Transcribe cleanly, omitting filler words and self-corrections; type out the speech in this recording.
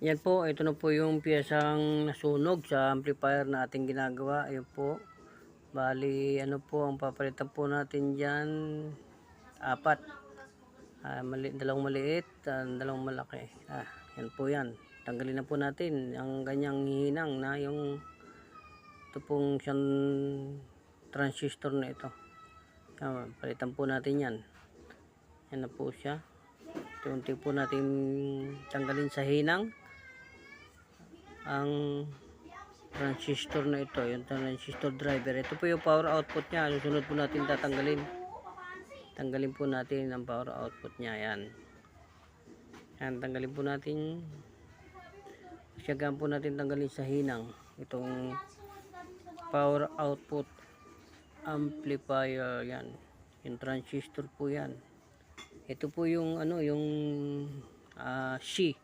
Yan po, ito na po yung piyesang nasunog sa amplifier na ating ginagawa. Ayun po. Bali, ano po, ang papalitan po natin dyan, apat. Dalawang maliit, dalawang malaki. Yan po yan. Tanggalin na po natin ang ganyang hinang na yung ito pong siyang transistor na ito. Palitan po natin yan. Yan na po siya. Unti po natin tanggalin sa hinang ang transistor na ito, yung transistor driver. Ito po yung power output niya. Susunod po natin tatanggalin. Tanggalin po natin ang power output niya. Yan. Yan, tanggalin po natin. Siyagaan po natin tanggalin sa hinang itong power output amplifier. Yan. Yung transistor po yan. Ito po yung ano, yung C.